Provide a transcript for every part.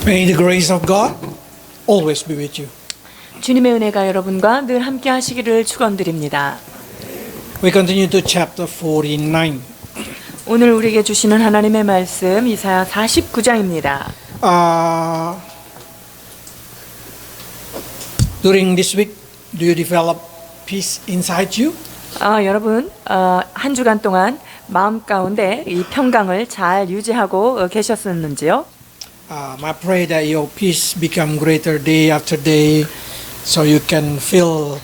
May the grace of God always be with you. 주님의 은혜가 여러분과 늘 함께 하시기를 축원드립니다. We continue to chapter 49. 오늘 우리에게 주시는 하나님의 말씀 이사야 49장입니다. During this week, do you develop peace inside you? 여러분 한 주간 동안 마음 가운데 이 평강을 잘 유지하고 계셨었는지요? I pray that your peace become greater day after day, so you can feel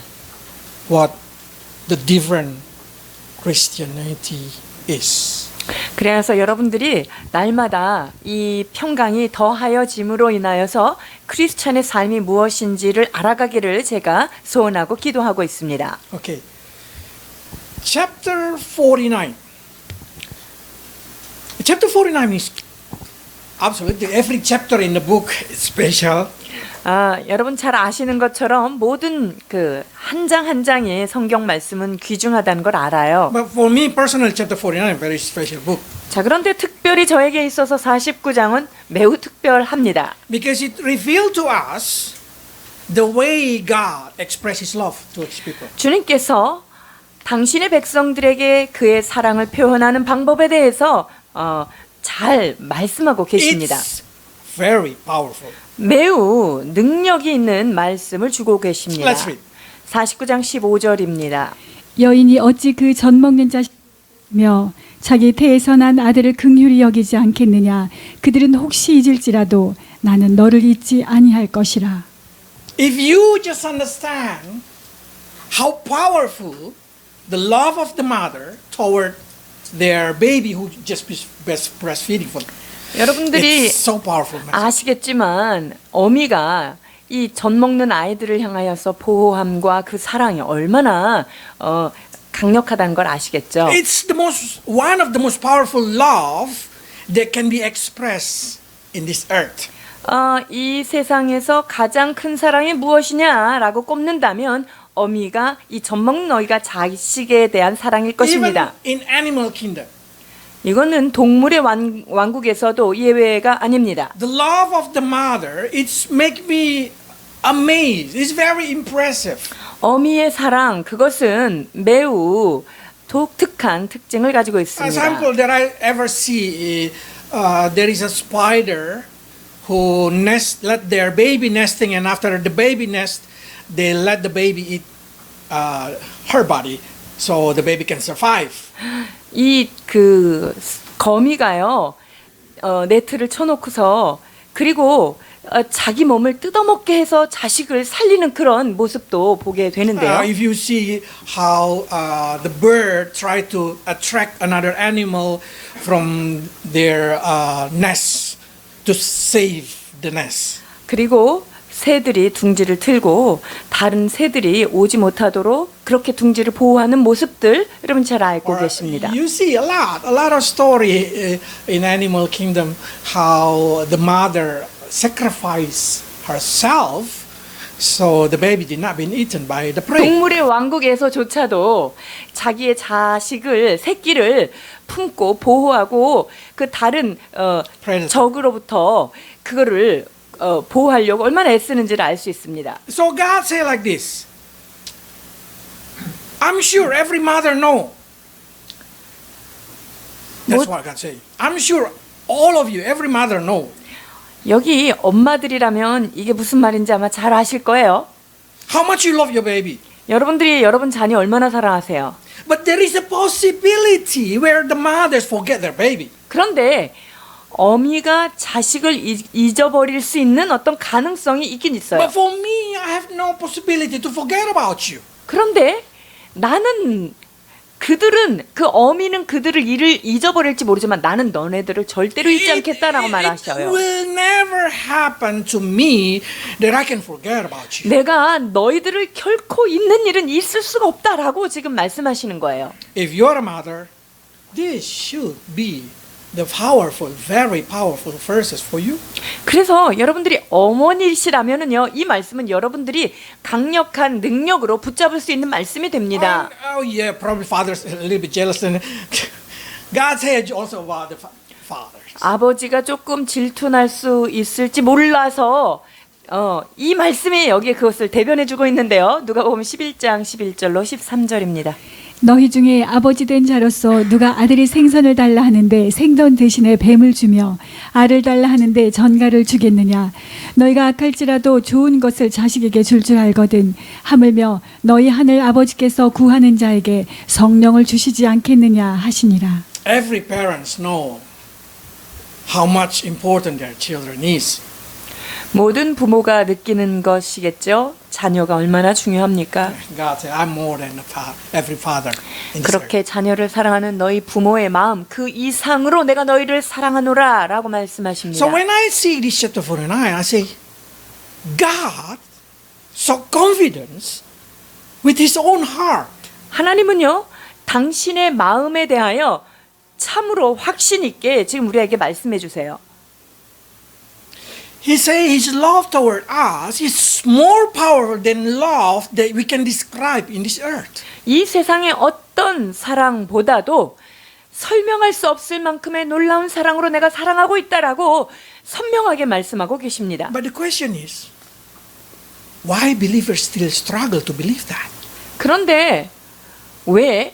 what the different Christianity is. 그래서 여러분들이 날마다 이 평강이 더하여짐으로 인하여서 크리스찬의 삶이 무엇인지를 알아가기를 제가 소원하고 기도하고 있습니다. Okay. Chapter 49. Chapter 49 is absolutely every chapter in the book is special. 여러분 잘 아시는 것처럼 모든 그 한 장 한 장의 성경 말씀은 귀중하다는 걸 알아요. But for me personally, chapter 49 very special book. 자, 그런데 특별히 저에게 있어서 49장은 매우 특별합니다. Because it revealed to us the way God expresses His love to His people. 주님께서 당신의 백성들에게 그의 사랑을 표현하는 방법에 대해서 잘 말씀하고 계십니다. It's very powerful. 매우 능력이 있는 말씀을 주고 계십니다. Let's read. 49장 15절입니다. 여인이 어찌 그 젖 먹는 자식이며 자기 태에서 난 아들을 긍휼히 여기지 않겠느냐. 그들은 혹시 잊을지라도 나는 너를 잊지 아니할 것이라. If you just understand how powerful the love of the mother toward their baby who just breastfeeding for them. 여러분들이 It's so powerful. 아시겠지만 어미가 이 젖 먹는 아이들을 향하여서 보호함과 그 사랑이 얼마나 강력하다는 걸 아시겠죠? It's one of the most powerful love that can be expressed in this earth. 이 세상에서 가장 큰 사랑이 무엇이냐라고 꼽는다면 어미가 이 젖 먹는 어미가 자식에 대한 사랑일 것입니다. Even in animal kingdom. 이거는 동물의 왕국에서도 예외가 아닙니다. The love of the mother, it's make me amazed. It's very impressive. 어미의 사랑, 그것은 매우 독특한 특징을 가지고 있습니다. Example that I ever see, there is a spider who let their baby nesting, and after the baby nest, they let the baby eat her body, so the baby can survive. 이 그 거미가요, 네트를 쳐놓고서 그리고 자기 몸을 뜯어먹게 해서 자식을 살리는 그런 모습도 보게 되는데요. If you see how the bird try to attract another animal from their nest to save the nest. 그리고 새들이 둥지를 틀고 다른 새들이 오지 못하도록 그렇게 둥지를 보호하는 모습들 여러분 잘 알고 계십니다. You see a lot of story in animal kingdom how the mother sacrificed herself so the baby did not be eaten by the prey. 동물의 왕국에서조차도 자기의 자식을 새끼를 품고 보호하고 그 다른 적으로부터 그거를 보호하려고 얼마나 애쓰는지를 알 수 있습니다. So God say like this. I'm sure every mother know. That's what God say. I'm sure all of you, every mother know. 여기 엄마들이라면 이게 무슨 말인지 아마 잘 아실 거예요. How much you love your baby. 여러분들이 여러분 자녀 얼마나 사랑하세요. But there is a possibility where the mothers forget their baby. 그런데 어미가 자식을 잊어버릴 수 있는 어떤 가능성이 있긴 있어요. But for me, I have no possibility to forget about you. 그런데 나는 그 어미는 그들을 잊어버릴지 모르지만 나는 너네들을 절대로 잊지 않겠다라고 말하셔요. It will never happen to me that I can forget about you. 내가 너희들을 결코 잊는 일은 있을 수가 없다라고 지금 말씀하시는 거예요. If you are a mother, this should be the powerful, very powerful verses for you. 그래서 여러분들이 어머니시라면은요, 이 말씀은 여러분들이 강력한 능력으로 붙잡을 수 있는 말씀이 됩니다. Oh yeah, probably fathers a little bit jealous. And God said also about the fathers. 아버지가 조금 질투날 수 있을지 몰라서 이 말씀이 여기에 그것을 대변해 주고 있는데요. 누가복음 11장 11절로 13절입니다. 너희 중에 아버지 된 자로서 누가 아들이 생선을 달라 하는데 생선 대신에 뱀을 주며 알을 달라 하는데 전갈을 주겠느냐. 너희가 악할지라도 좋은 것을 자식에게 줄 줄 알거든. 하물며 너희 하늘 아버지께서 구하는 자에게 성령을 주시지 않겠느냐 하시니라. Every parents know how much important their children is. 모든 부모가 느끼는 것이겠죠. 자녀가 얼마나 중요합니까? God said, I'm more than every father in this earth. 그렇게 자녀를 사랑하는 너희 부모의 마음 그 이상으로 내가 너희를 사랑하노라 라고 말씀하십니다. So when I see this chapter 49, I say, God so confidence with his own heart. 하나님은요, 당신의 마음에 대하여 참으로 확신 있게 지금 우리에게 말씀해 주세요. He says his love toward us is more powerful than love that we can describe in this earth. 이 세상의 어떤 사랑보다도 설명할 수 없을 만큼의 놀라운 사랑으로 내가 사랑하고 있다라고 선명하게 말씀하고 계십니다. But the question is, why believers still struggle to believe that? 그런데 왜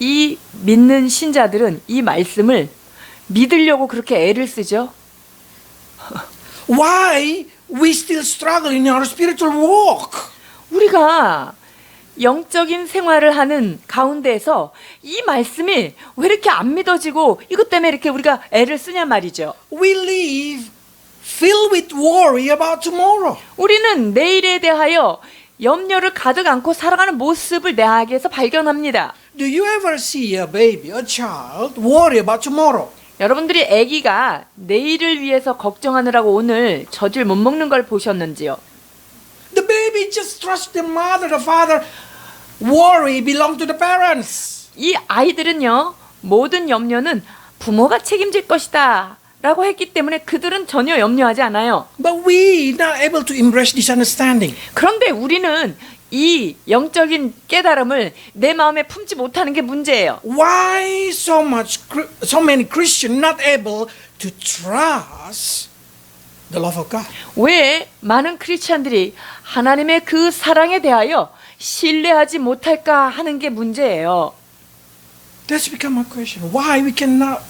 이 믿는 신자들은 이 말씀을 믿으려고 그렇게 애를 쓰죠? Why we still struggle in our spiritual walk? 우리가 영적인 생활을 하는 가운데에서 이 말씀이 왜 이렇게 안 믿어지고 이것 때문에 이렇게 우리가 애를 쓰냐 말이죠. We live filled with worry about tomorrow. 우리는 내일에 대하여 염려를 가득 안고 살아가는 모습을 내 안에서 발견합니다. Do you ever see a baby, a child, worry about tomorrow? 여러분들이 아기가 내일을 위해서 걱정하느라고 오늘 젖을 못 먹는 걸 보셨는지요? The baby just trusts the mother, the father. Worry belong to the parents. 이 아이들은요, 모든 염려는 부모가 책임질 것이다 라고 했기 때문에 그들은 전혀 염려하지 않아요. But we not able to embrace this understanding. 그런데 우리는 이 영적인 깨달음을 내 마음에 품지 못하는 게 문제예요. Why so many Christians not able to trust the love of God? 왜 많은 크리스찬들이 하나님의 그 사랑에 대하여 신뢰하지 못할까 하는 게 문제예요. That's become a question. Why we cannot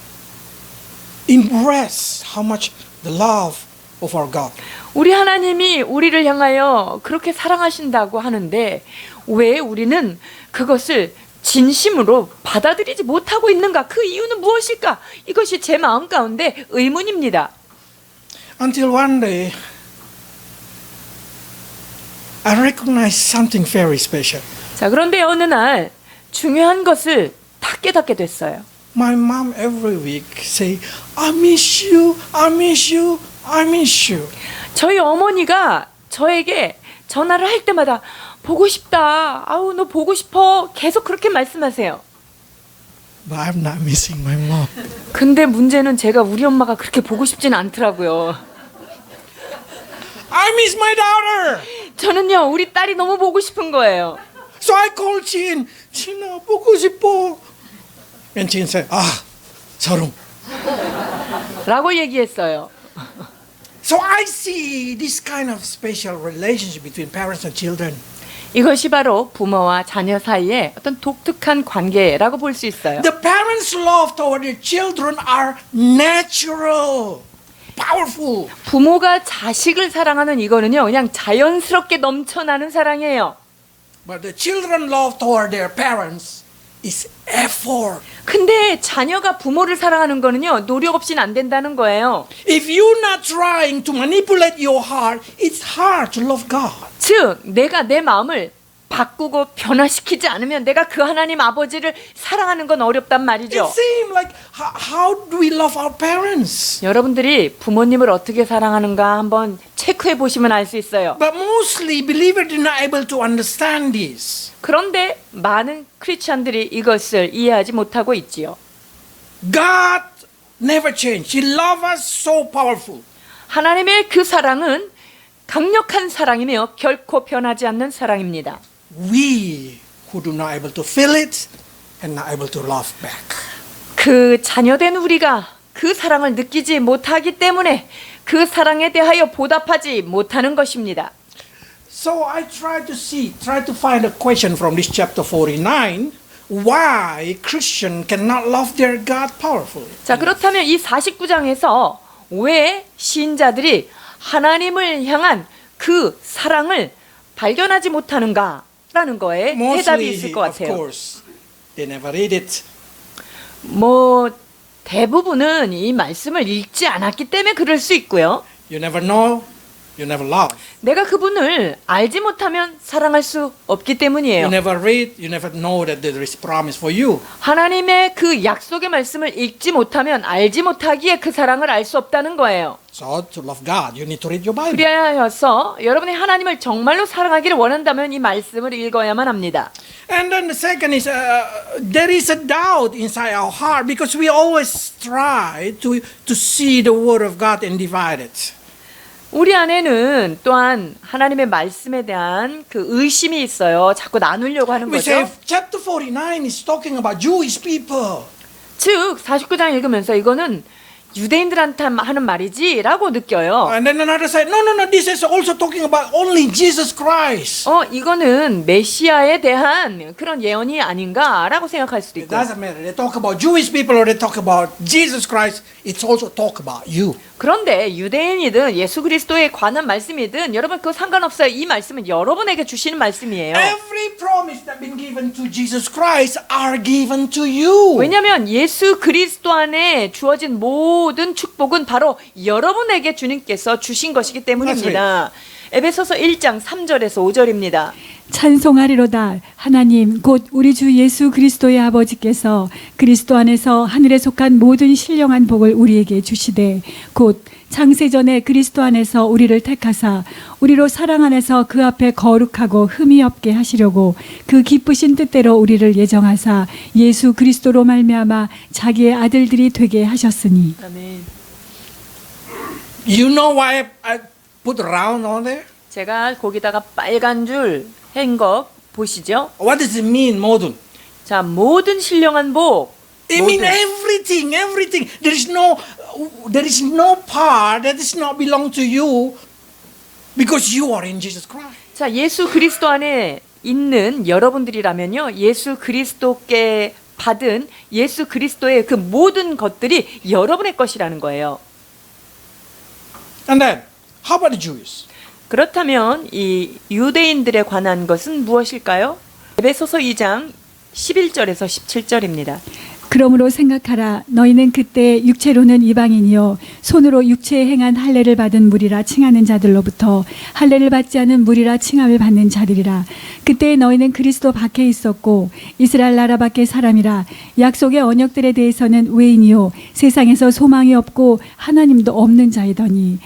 embrace how much the love of our God? 우리 하나님이 우리를 향하여 그렇게 사랑하신다고 하는데 왜 우리는 그것을 진심으로 받아들이지 못하고 있는가? 그 이유는 무엇일까? 이것이 제 마음 가운데 의문입니다. Until one day, I recognized something very special. 자, 그런데 어느 날 중요한 것을 다 깨닫게 됐어요. My mom every week say, I miss you, I miss you, I miss you. 저희 어머니가 저에게 전화를 할 때마다 보고 싶다. 아우, 너 보고 싶어. 계속 그렇게 말씀하세요. But I'm not missing my mom. 근데 문제는 제가 우리 엄마가 그렇게 보고 싶진 않더라고요. I miss my daughter. 저는요, 우리 딸이 너무 보고 싶은 거예요. So I called Chin. Chin아, 보고 싶어. And Chin said, 서롱. 라고 얘기했어요. So I see this kind of special relationship between parents and children. 이것이 바로 부모와 자녀 사이의 어떤 독특한 관계라고 볼 수 있어요. The parents' love toward their children are natural, powerful. 부모가 자식을 사랑하는 이거는요, 그냥 자연스럽게 넘쳐나는 사랑이에요. But the children love toward their parents is effort. 근데 자녀가 부모를 사랑하는 거는요, 노력 없이는 안 된다는 거예요. If you're not trying to manipulate your heart, it's hard to love God. 즉, 내가 내 마음을 바꾸고 변화시키지 않으면 내가 그 하나님 아버지를 사랑하는 건 어렵단 It 말이죠. seems like how do we love our parents? 여러분들이 부모님을 어떻게 사랑하는가 한번 체크해 보시면 알 수 있어요. But mostly believers are not able to understand this. 그런데 많은 크리스찬들이 이것을 이해하지 못하고 있지요. God never changed. He loves us so powerful. 하나님의 그 사랑은 강력한 사랑이며 결코 변하지 않는 사랑입니다. We who do not able to feel it and not able to love back. 그 자녀된 우리가 그 사랑을 느끼지 못하기 때문에 그 사랑에 대하여 보답하지 못하는 것입니다. So I try to find a question from this chapter 49. Why Christian cannot love their God powerfully? 자, 그렇다면 이 49장에서 왜 신자들이 하나님을 향한 그 사랑을 발견하지 못하는가라는 거에 해답이 있을 것 of 같아요. course, they never read it. 뭐 대부분은 이 말씀을 읽지 않았기 때문에 그럴 수 있고요. You never know, you never love. 내가 그분을 알지 못하면 사랑할 수 없기 You 때문이에요. never read, you never know that there is promise for you. 하나님의 그 약속의 말씀을 읽지 못하면 알지 못하기에 그 사랑을 알 수 없다는 거예요. So to love God, you need to read your Bible. 그리하여서 여러분이 하나님을 정말로 사랑하기를 원한다면 이 말씀을 읽어야만 합니다. And then the second is there is a doubt inside our heart because we always try to see the Word of God and divide it. 우리 안에는 또한 하나님의 말씀에 대한 그 의심이 있어요. 자꾸 나누려고 하는 We say 거죠. chapter 49 is talking about Jewish people. 즉 49장 읽으면서 이거는 유대인들한테 하는 말이지라고 느껴요. And then another side, no, this is also talking about only Jesus Christ. 이거는 메시아에 대한 그런 예언이 아닌가라고 생각할 수도 It 있고. doesn't matter. They talk about Jewish people or they talk about Jesus Christ. It's also talk about you. 그런데 유대인이든 예수 그리스도에 관한 말씀이든 여러분 그거 상관없어요. 이 말씀은 여러분에게 주시는 말씀이에요. Every promise that been given to Jesus Christ are given to you. 왜냐하면 예수 그리스도 안에 주어진 모든 축복은 바로 여러분에게 주님께서 주신 것이기 때문입니다. 에베소서 1장 3절에서 5절입니다. 찬송하리로다. 하나님 곧 우리 주 예수 그리스도의 아버지께서 그리스도 안에서 하늘에 속한 모든 신령한 복을 우리에게 주시되 곧 창세전에 그리스도 안에서 우리를 택하사 우리로 사랑 안에서 그 앞에 거룩하고 흠이 없게 하시려고 그 기쁘신 뜻대로 우리를 예정하사 예수 그리스도로 말미암아 자기의 아들들이 되게 하셨으니. 아멘. You know why I put round on there? 제가 거기다가 빨간 줄 한 거 보시죠? What does it mean, 모든? 자, 모든 신령한 복. It means 모든. everything. There is no part that does not belong to you because you are in Jesus Christ. 자, 예수 그리스도 안에 있는 여러분들이라면요. 예수 그리스도께 받은 예수 그리스도의 그 모든 것들이 여러분의 것이라는 거예요. And then, how about the Jews? 그렇다면 이 유대인들에 관한 것은 무엇일까요? 에베소서 2장 11절에서 17절입니다. 그러므로 생각하라. 너희는 그때 육체로는 이방인이요 손으로 육체에 행한 할례를 받은 무리라 칭하는 자들로부터 할례를 받지 않은 무리라 칭함을 받는 자들이라. 그때 너희는 그리스도 밖에 있었고 이스라엘 나라 밖의 사람이라. 약속의 언약들에 대해서는 외인이요 세상에서 소망이 없고 하나님도 없는 자이더니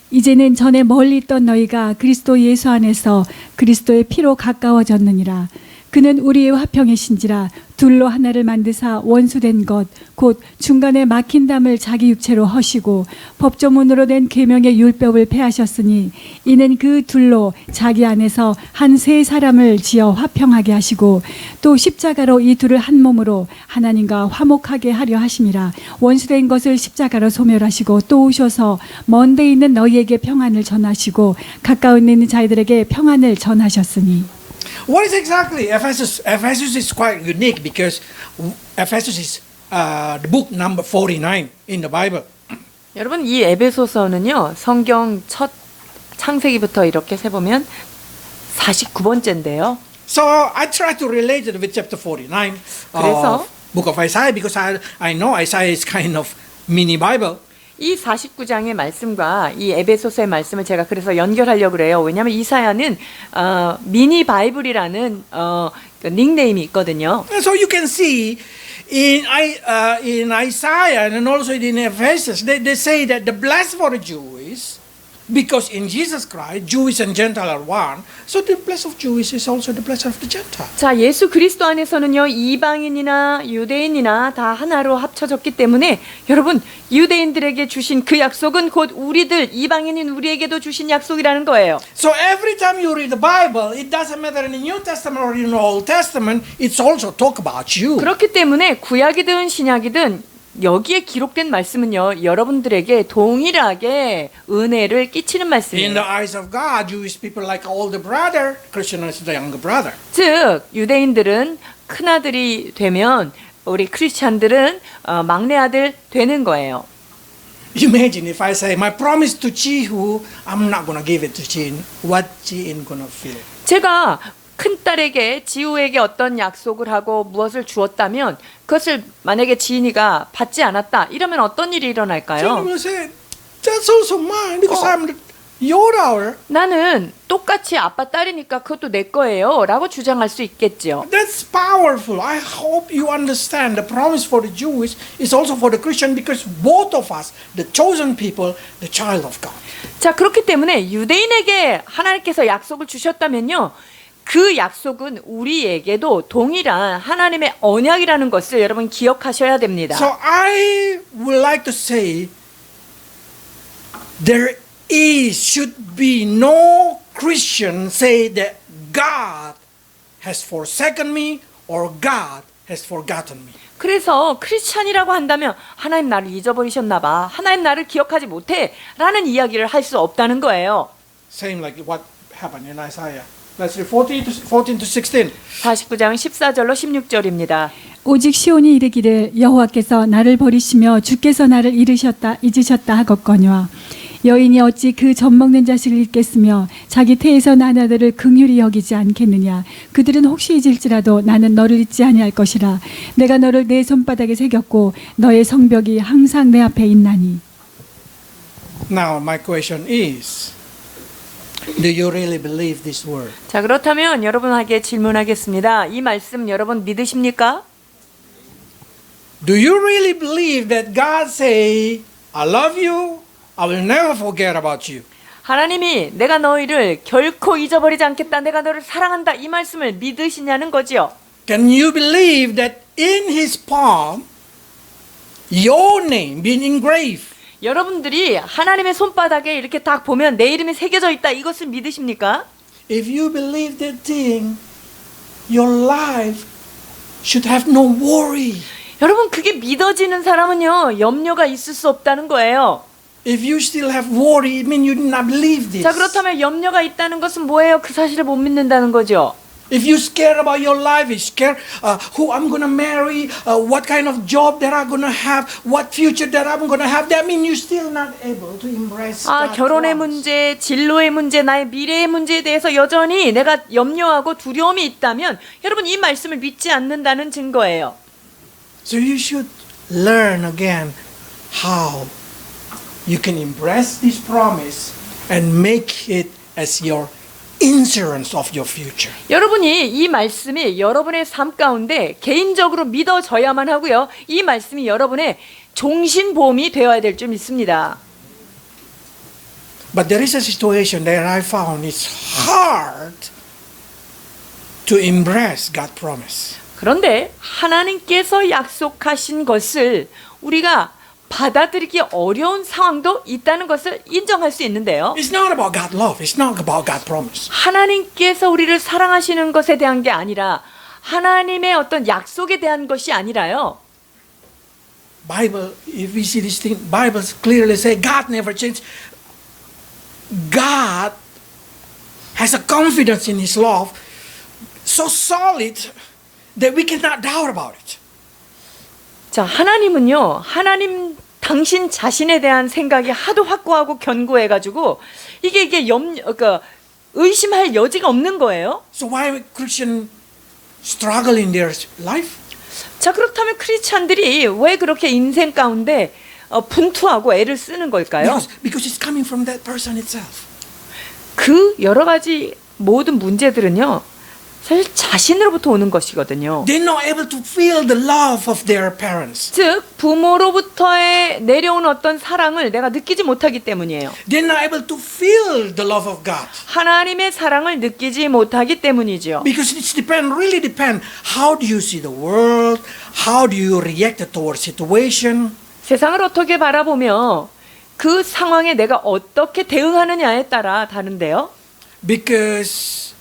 이제는 전에 멀리 있던 너희가 그리스도 예수 안에서 그리스도의 피로 가까워졌느니라. 그는 우리의 화평이신지라. 둘로 하나를 만드사 원수된 것 곧 중간에 막힌 담을 자기 육체로 허시고 법조문으로 된 계명의 율법을 폐하셨으니 이는 그 둘로 자기 안에서 한 세 사람을 지어 화평하게 하시고 또 십자가로 이 둘을 한 몸으로 하나님과 화목하게 하려 하심이라. 원수된 것을 십자가로 소멸하시고 또 오셔서 먼 데 있는 너희에게 평안을 전하시고 가까운 있는 자들에게 평안을 전하셨으니. What is exactly Ephesus? Ephesus is quite unique because Ephesus is the book number 49 in the Bible. 여러분 이 에베소서는요. 성경 첫 창세기부터 이렇게 세 보면 49번째인데요. So I try to relate it with chapter 49 그래서 of book of Isaiah because I know Isaiah is kind of mini Bible. 이 49장의 말씀과 이 에베소서의 말씀을 제가 그래서 연결하려고 그래요. 왜냐하면 이사야는 미니 바이블이라는 그 닉네임이 있거든요. And so you can see in Isaiah and also in Ephesus, they say that the blessed for the Jews, because in Jesus Christ, Jewish and Gentile are one. So the blessed of Jews is also the blessed of the Gentile. 자, 예수 그리스도 안에서는요. 이방인이나 유대인이나 다 하나로 합쳐졌기 때문에 여러분 유대인들에게 주신 그 약속은 곧 우리들 이방인인 우리에게도 주신 약속이라는 거예요. So every time you read the Bible, it doesn't matter in the New Testament or in the Old Testament, it's also talk about you. 그렇기 때문에 구약이든 신약이든 여기에 기록된 말씀은요, 여러분들에게 동일하게 은혜를 끼치는 In 말씀이에요. the eyes of God, Jewish people like older brother, Christian is the younger brother. 즉 유대인들은 큰 아들이 되면 우리 크리스찬들은 막내 아들 되는 거예요. Imagine if I say, my promise to Chihu, I'm not going to give it to Chin. What Chin going to feel? 제가 큰 딸에게 지우에게 어떤 약속을 하고 무엇을 주었다면 그것을 만약에 지인이가 받지 않았다 이러면 어떤 일이 Chin 일어날까요? will say, that's also mine because I'm your daughter. 나는 똑같이 아빠 딸이니까 그것도 내 거예요 라고 주장할 수 있겠죠. That's powerful. I hope you understand the promise for the Jewish is also for the Christian because both of us, the chosen people, the child of God. 자, 그렇기 때문에 유대인에게 하나님께서 약속을 주셨다면요, 그 약속은 우리에게도 동일한 하나님의 언약이라는 것을 여러분 기억하셔야 됩니다. So I would like to say there should be no Christian say that God has forsaken me or God has forgotten me. 그래서 크리스찬이라고 한다면 하나님 나를 잊어버리셨나 봐, 하나님 나를 기억하지 못해 라는 이야기를 할 수 없다는 거예요. Same like what happened in Isaiah. Let's read 14 to 16. 49장 14절로 16절입니다. 오직 시온이 이르기를 여호와께서 나를 버리시며 주께서 나를 잊으셨다 하겠거니와 여인이 어찌 그 젖먹는 자식을 잊겠으며 자기 태에서 난 아들을 긍휼히 여기지 않겠느냐. 그들은 혹시 잊을지라도 나는 너를 잊지 아니할 것이라. 내가 너를 내 손바닥에 새겼고 너의 성벽이 항상 내 앞에 있나니. Now my question is, do you really believe this word? 자, 그렇다면 여러분에게 질문하겠습니다. 이 말씀 여러분 믿으십니까? Do you really believe that God say, I love you, I will never forget about you? 하나님이 내가 너희를 결코 잊어버리지 않겠다, 내가 너를 사랑한다, 이 말씀을 믿으시냐는 거지요. Can you believe that in his palm, your name being engraved? 여러분들이 하나님의 손바닥에 이렇게 딱 보면 내 이름이 새겨져 있다, 이것을 믿으십니까? If you believe that thing, your life should have no worry. 여러분, 그게 믿어지는 사람은요, 염려가 있을 수 없다는 거예요. If you still have worry, it means you did not believe this. 자, 그렇다면 염려가 있다는 것은 뭐예요? 그 사실을 못 믿는다는 거죠. If you scared about your life, you scared who I'm gonna marry, what kind of job that I'm gonna have, what future that I'm gonna have, that means you're still not able to embrace 아, God's 결혼의 promise. 문제, 진로의 문제, 나의 미래의 문제에 대해서 여전히 내가 염려하고 두려움이 있다면 여러분 이 말씀을 믿지 않는다는 증거예요. So you should learn again how you can embrace this promise and make it as your insurance of your future. 여러분이 이 말씀이 여러분의 삶 가운데 개인적으로 믿어져야만 하고요. 이 말씀이 여러분의 종신보험이 되어야 될 줄 믿습니다. But there is a situation that I found it's hard to embrace God's promise. 그런데 하나님께서 약속하신 것을 우리가 받아들이기 어려운 상황도 있다는 것을 인정할 수 있는데요. It's not about God's love. It's not about God's promise. 하나님께서 우리를 사랑하시는 것에 대한 게 아니라 하나님의 어떤 약속에 대한 것이 아니라요. Bible, if we see this thing, Bible clearly say God never changed. God has a confidence in His love so solid that we cannot doubt about it. 자, 하나님은요, 하나님 당신 자신에 대한 생각이 하도 확고하고 견고해가지고 이게 그러니까 의심할 여지가 없는 거예요. So why Christians struggle in their life? 자, 그렇다면 크리스찬들이 왜 그렇게 인생 가운데 분투하고 애를 쓰는 걸까요? Because it's coming from that person itself. 그 여러 가지 모든 문제들은요, 사실 자신으로부터 오는 것이거든요. They're not able to feel the love of their parents. 즉 부모로부터의 내려온 어떤 사랑을 내가 느끼지 못하기 때문이에요. They're not able to feel the love of God. 하나님의 사랑을 느끼지 못하기 때문이죠. Because really depend. How do you see the world? How do you react toward situation? 세상을 어떻게 바라보며 그 상황에 내가 어떻게 대응하느냐에 따라 다른데요. Because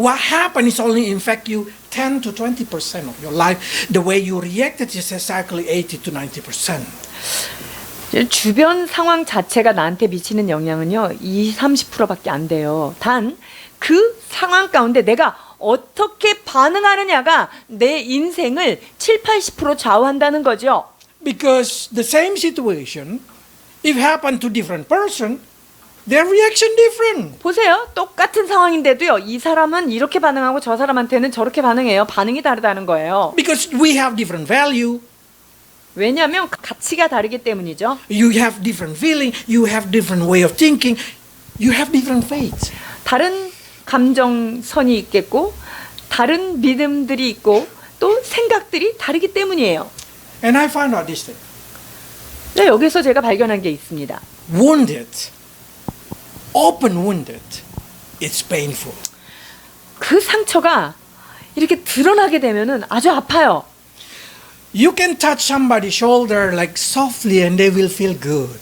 what happened is only infect you 10 to 20% of your life. The way you reacted is exactly 80 to 90%. 주변 상황 자체가 나한테 미치는 영향은요, 20, 30%밖에 안 돼요. 단 그 상황 가운데 내가 어떻게 반응하느냐가 내 인생을 7, 80% 좌우한다는 거죠. Because the same situation, if happen to different person, their reaction different. 보세요. 똑같은 상황인데도요, 이 사람은 이렇게 반응하고 저 사람한테는 저렇게 반응해요. 반응이 다르다는 거예요. Because we have different value, 왜냐하면 가치가 다르기 때문이죠. you have different feeling, you have different way of thinking, you have different faith. 다른 감정선이 있겠고, 다른 믿음들이 있고, 또 생각들이 다르기 때문이에요. And I found out this thing. 네, 여기서 제가 발견한 게 있습니다. Wounded, open wounded, it's painful. 그 상처가 이렇게 드러나게 되면은 아주 아파요. You can touch somebody's shoulder like softly and they will feel good.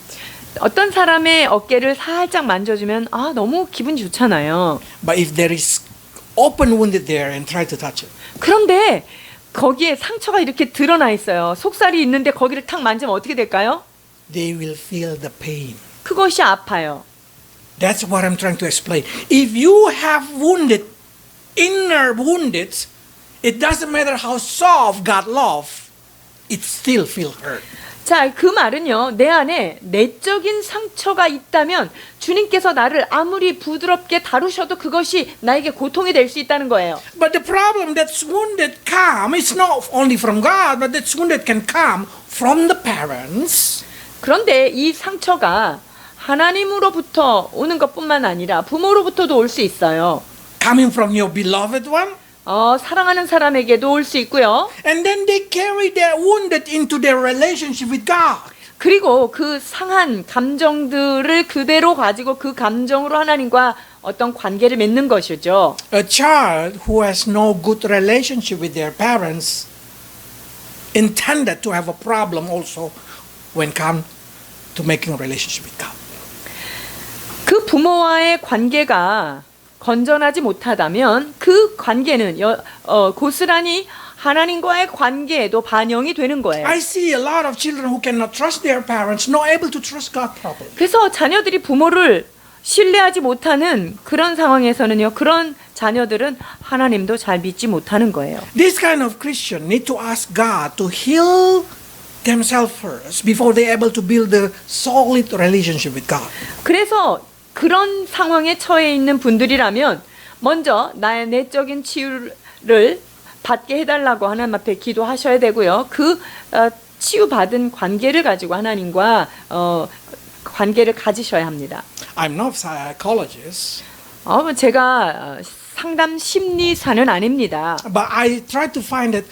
어떤 사람의 어깨를 살짝 만져주면 아, 너무 기분이 좋잖아요. But if there is open wounded there and try to touch it, 그런데 거기에 상처가 이렇게 드러나 있어요. 속살이 있는데 거기를 탁 만지면 어떻게 될까요? they will feel the pain. 그것이 아파요. That's what I'm trying to explain. If you have wounded, inner wounded, it doesn't matter how soft God love, it still feel hurt. 자, 그 말은요, 내 안에 내적인 상처가 있다면 주님께서 나를 아무리 부드럽게 다루셔도 그것이 나에게 고통이 될 수 있다는 거예요. But the problem that's wounded come is not only from God, but that's wounded can come from the parents. 그런데 이 상처가 하나님으로부터 오는 것뿐만 아니라 부모로부터도 올 수 있어요. Coming from your beloved one. 사랑하는 사람에게도 올 수 있고요. And then they carry their wounded into their relationship with God. 그리고 그 상한 감정들을 그대로 가지고 그 감정으로 하나님과 어떤 관계를 맺는 것이죠. A child who has no good relationship with their parents intended to have a problem also when come to making a relationship with God. 그 부모와의 관계가 건전하지 못하다면 그 관계는 고스란히 하나님과의 관계에도 반영이 되는 거예요. I see a lot of children who cannot trust their parents, not able to trust God properly. 그래서 자녀들이 부모를 신뢰하지 못하는 그런 상황에서는요, 그런 자녀들은 하나님도 잘 믿지 못하는 거예요. This kind of Christian need to ask God to heal themselves first before they're able to build a solid relationship with God. 그래서 그런 상황에 처해 있는 분들이라면 먼저 나의 내적인 치유를 받게 해달라고 하나님 앞에 기도하셔야 되고요. 그 치유받은 관계를 가지고 하나님과 관계를 가지셔야 합니다. I'm not a psychologist, 제가 상담 심리사는 아닙니다. but I try to find that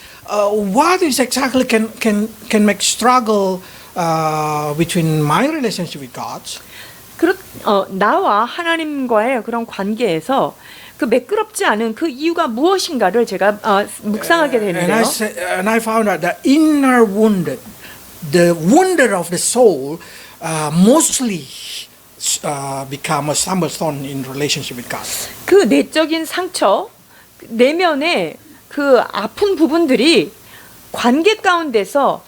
what is exactly can make struggle between my relationship with God. 나와 하나님과의 그런 관계에서 그 매끄럽지 않은 그 이유가 무엇인가를 제가 묵상하게 되는데요. And I found out that inner wounded, the wounded of the soul, mostly become a stumble stone in relationship with God. 그 내적인 상처, 내면의 그 아픈 부분들이 관계 가운데서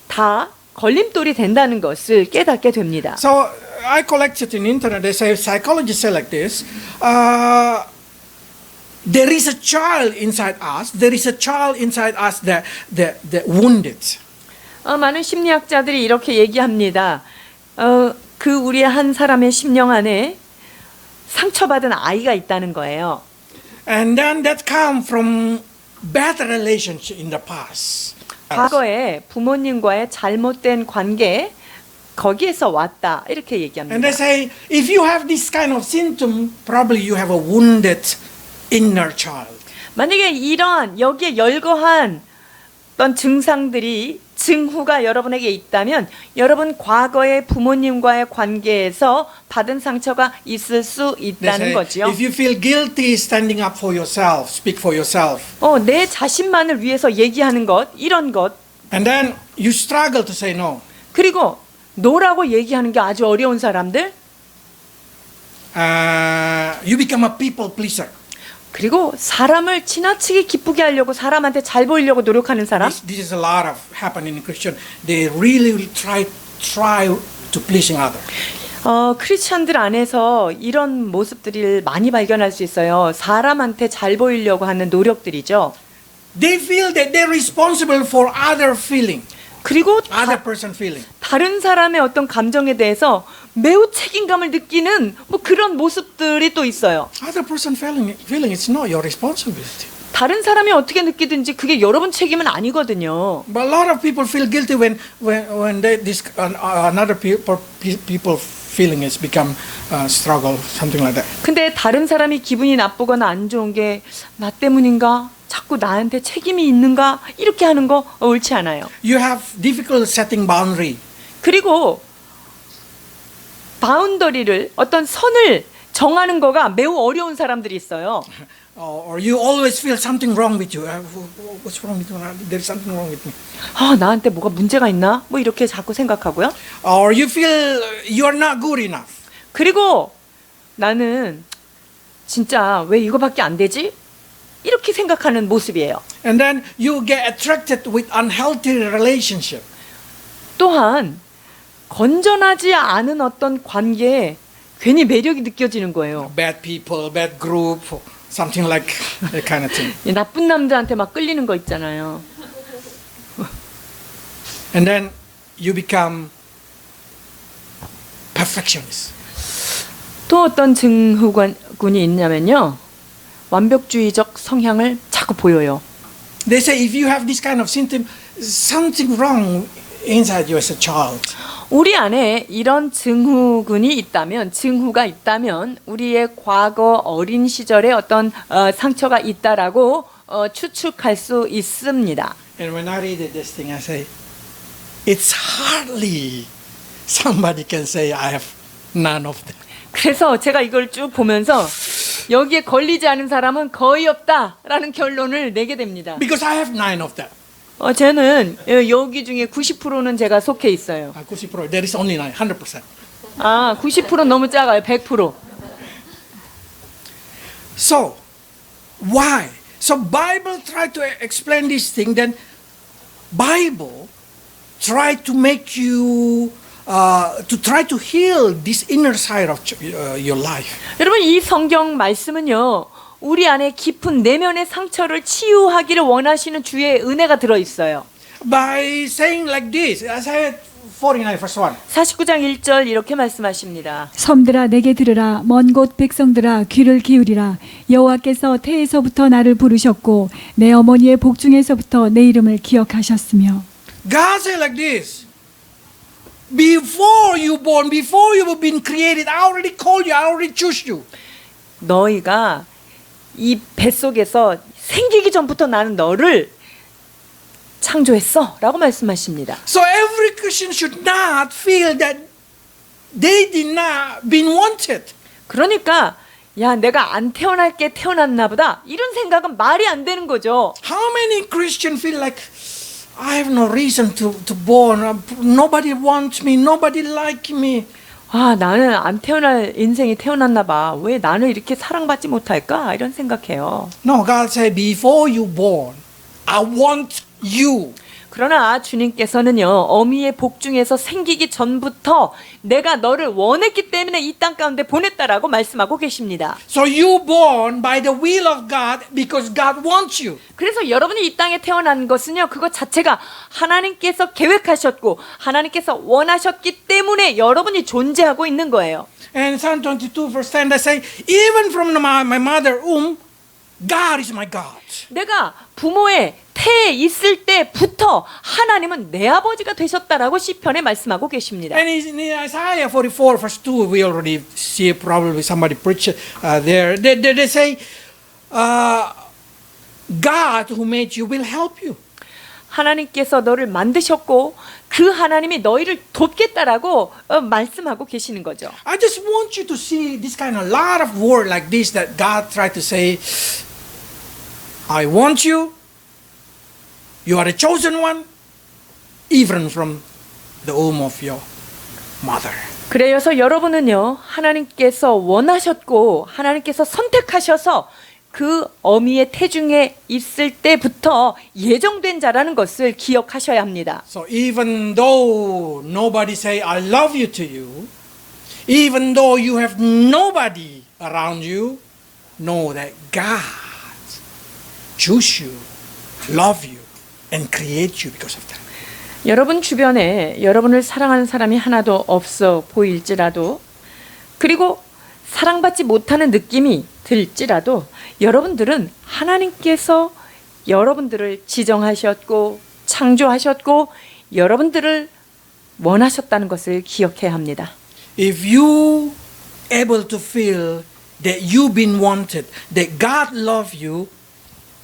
다 걸림돌이 된다는 것을 깨닫게 됩니다. So I collected in internet. They say psychologists say like this. There is a child inside us. There is a child inside us that wounded. 많은 심리학자들이 이렇게 얘기합니다. 그 우리 한 사람의 심령 안에 상처받은 아이가 있다는 거예요. And then that come from bad relationship in the past. 과거에 부모님과의 잘못된 관계 거기에서 왔다 이렇게 얘기합니다. And they say if you have this kind of symptom, probably you have a wounded inner child. 만약에 이러한 여기에 열거한 어떤 증후가 여러분에게 있다면 여러분 과거의 부모님과의 관계에서 받은 상처가 있을 수 They 있다는 say, 거죠. if you feel guilty standing up for yourself, speak for yourself. 내 자신만을 위해서 얘기하는 것, 이런 것. And then you struggle to say no. 그리고 노라고 얘기하는 게 아주 어려운 사람들, You become a people pleaser. 그리고 사람을 지나치게 기쁘게 하려고 사람한테 잘 보이려고 노력하는 사람. This is a lot of happening in Christian. They really will try to pleasing others. 크리스찬들 안에서 이런 모습들을 많이 발견할 수 있어요. 사람한테 잘 보이려고 하는 노력들이죠. They feel that they're responsible for other feeling, 그리고 other person feeling. 다른 사람의 어떤 감정에 대해서 매우 책임감을 느끼는 뭐 그런 모습들이 또 있어요. Other person feeling it's not your responsibility. 다른 사람이 어떻게 느끼든지 그게 여러분 책임은 아니거든요. But a lot of people feel guilty when another people feeling has become struggle, something like that. 근데 다른 사람이 기분이 나쁘거나 안 좋은 게 나 때문인가? 자꾸 나한테 책임이 있는가? 이렇게 하는 거 옳지 않아요. You have difficult setting boundary. 그리고 바운더리를 어떤 선을 정하는 거가 매우 어려운 사람들이 있어요. Or you always feel something wrong with you. What's wrong with you? There's something wrong with me. 나한테 뭐가 문제가 있나? 뭐 이렇게 자꾸 생각하고요. Or you feel you are not good enough. 그리고 나는 진짜 왜 이거밖에 안 되지? 이렇게 생각하는 모습이에요. And then you get attracted with unhealthy relationship. 또한 건전하지 않은 어떤 관계에 괜히 매력이 느껴지는 거예요. Bad people, bad group, something like that kind of thing. 이 나쁜 남자한테 막 끌리는 거 있잖아요. And then you become perfectionist. 또 어떤 증후군이 있냐면요. 완벽주의적 성향을 자꾸 보여요. They say if you have this kind of symptom, something wrong inside you as a child. 우리 안에 이런 증후군이 있다면, 증후가 있다면 우리의 과거 어린 시절에 어떤 상처가 있다라고 추측할 수 있습니다. And when I read this thing, I say, it's hardly somebody can say I have none of them. 그래서 제가 이걸 쭉 보면서 여기에 걸리지 않은 사람은 거의 없다라는 결론을 내게 됩니다. Because I have nine of them. 저는 여기 중에 90%는 제가 속해 있어요. 90%. There is only nine, 100%. 90% 너무 작아요. 100%. So, why? So Bible try to explain this thing. Then Bible try to make you to try to heal this inner side of your life. 여러분 이 성경 말씀은요. 우리 안에 깊은 내면의 상처를 치유하기를 원하시는 주의 은혜가 들어 있어요. By saying like this, Isaiah 49 verse 1. 49장 1절 이렇게 말씀하십니다. 섬들아 내게 들으라 먼 곳 백성들아 귀를 기울이라 여호와께서 태에서부터 나를 부르셨고 내 어머니의 복중에서부터 내 이름을 기억하셨으며 God said like this. Before you born, before you have been created, I already called you, I already chose you. 너희가 이 뱃속에서 생기기 전부터 나는 너를 창조했어 라고 말씀하십니다. So every Christian should not feel that they did not been wanted. 그러니까 야 내가 안 태어날게 태어났나 보다 이런 생각은 말이 안 되는 거죠. How many Christians feel like I have no reason to born. Nobody wants me. Nobody like me. 나는 안 태어날 인생이 태어났나 봐. 왜 나는 이렇게 사랑받지 못할까? 이런 생각해요. No, God said, before you born, I want you. 그러나 주님께서는요. 어미의 복중에서 생기기 전부터 내가 너를 원했기 때문에 이 땅 가운데 보냈다라고 말씀하고 계십니다. So you born by the will of God because God wants you. 그래서 여러분이 이 땅에 태어난 것은요. 그것 자체가 하나님께서 계획하셨고 하나님께서 원하셨기 때문에 여러분이 존재하고 있는 거예요. And Psalm 22 verse 10, they say, even from my mother womb, God is my God. 내가 부모의 태에 있을 때부터 하나님은 내 아버지가 되셨다라고 시편에 말씀하고 계십니다. And in Isaiah 44 verse 2, we already see probably somebody preach there. They say, God who made you will help you. 하나님께서 너를 만드셨고 그 하나님이 너희를 돕겠다라고 말씀하고 계시는 거죠. I just want you to see this kind of lot of word like this that God tried to say, I want you. You are a chosen one, even from the womb of your mother. 그래서 여러분은요 하나님께서 원하셨고 하나님께서 선택하셔서 그 어미의 태중에 있을 때부터 예정된 자라는 것을 기억하셔야 합니다. So even though nobody say I love you to you, even though you have nobody around you, know that God choose you, love you, and create you because of that. 여러분 주변에 여러분을 사랑하는 사람이 하나도 없어 보일지라도, 그리고 사랑받지 못하는 느낌이 들지라도, 여러분들은 하나님께서 여러분들을 지정하셨고 창조하셨고 여러분들을 원하셨다는 것을 기억해야 합니다. If you able to feel that you've been wanted, that God love you,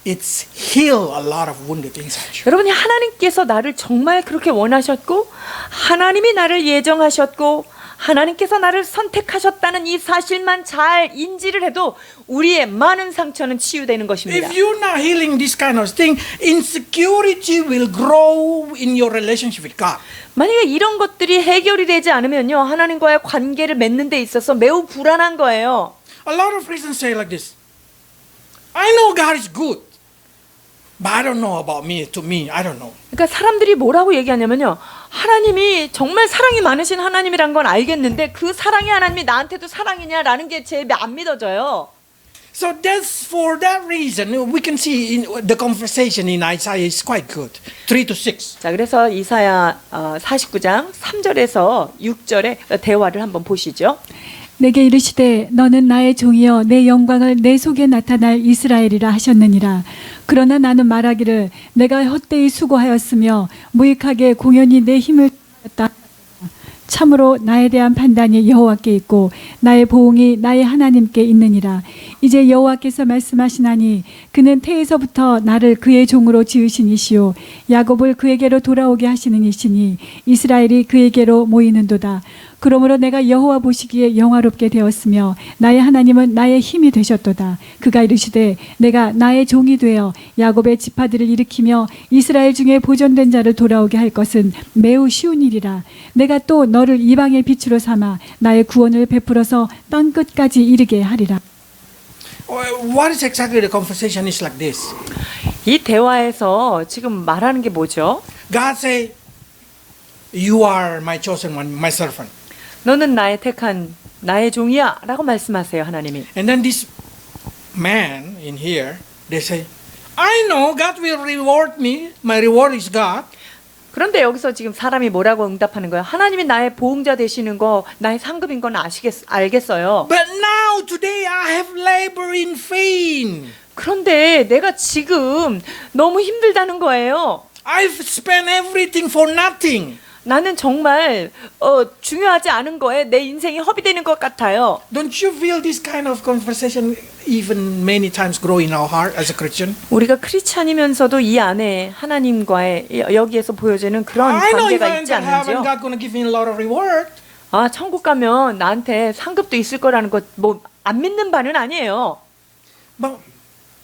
it's heal a lot of wounded inside you. 여러분이 하나님께서 나를 정말 그렇게 원하셨고 하나님이 나를 예정하셨고 하나님께서 나를 선택하셨다는 이 사실만 잘 인지를 해도 우리의 많은 상처는 치유되는 것입니다. If you're not healing this kind of thing, insecurity will grow in your relationship with God. 만약에 이런 것들이 해결이 되지 않으면요, 하나님과의 관계를 맺는 데 있어서 매우 불안한 거예요. A lot of Christians say like this: I know God is good, but I don't know about me. To me, I don't know. 그러니까 사람들이 뭐라고 얘기하냐면요, 하나님이 정말 사랑이 많으신 하나님이란 건 알겠는데 그 사랑의 하나님이 나한테도 사랑이냐라는 게 제 안 믿어져요. So that's for that reason we can see in the conversation in Isaiah is quite good. 3-6. 자, 그래서 이사야 49장 3절에서 6절의 대화를 한번 보시죠. 내게 이르시되 너는 나의 종이여 내 영광을 내 속에 나타날 이스라엘이라 하셨느니라. 그러나 나는 말하기를 내가 헛되이 수고하였으며 무익하게 공연히 내 힘을 다했다. 참으로 나에 대한 판단이 여호와께 있고 나의 보응이 나의 하나님께 있느니라. 이제 여호와께서 말씀하시나니 그는 태에서부터 나를 그의 종으로 지으신 이시요 야곱을 그에게로 돌아오게 하시는 이시니 이스라엘이 그에게로 모이는도다. 그러므로 내가 여호와 보시기에 영화롭게 되었으며 나의 하나님은 나의 힘이 되셨도다. 그가 이르시되 내가 나의 종이 되어 야곱의 지파들을 일으키며 이스라엘 중에 보존된 자를 돌아오게 할 것은 매우 쉬운 일이라. 내가 또 너를 이방의 빛으로 삼아 나의 구원을 베풀어서 땅 끝까지 이르게 하리라. What is exactly the conversation is like this? 이 대화에서 지금 말하는 게 뭐죠? God say, "You are my chosen one, my servant." 너는 나의 택한 나의 종이야 라고 말씀하세요, 하나님이. And then this man in here, they say, "I know God will reward me. My reward is God." 그런데 여기서 지금 사람이 뭐라고 응답하는 거예요? 하나님이 나의 보응자 되시는 거, 나의 상급인 건 알겠어요. But now today I have labor in vain. 그런데 내가 지금 너무 힘들다는 거예요. I've spent everything for nothing. 나는 정말 중요하지 않은 거에 내 인생이 허비되는 것 같아요. Don't you feel this kind of conversation even many times grow in our heart as a Christian? 우리가 크리스찬이면서도 이 안에 하나님과의 여기에서 보여지는 그런 I know if 관계가 I 있지 enter heaven, 않는지요? God gonna give me a lot of reward. 아, 천국 가면 나한테 상급도 있을 거라는 것 뭐 안 믿는 바는 아니에요. But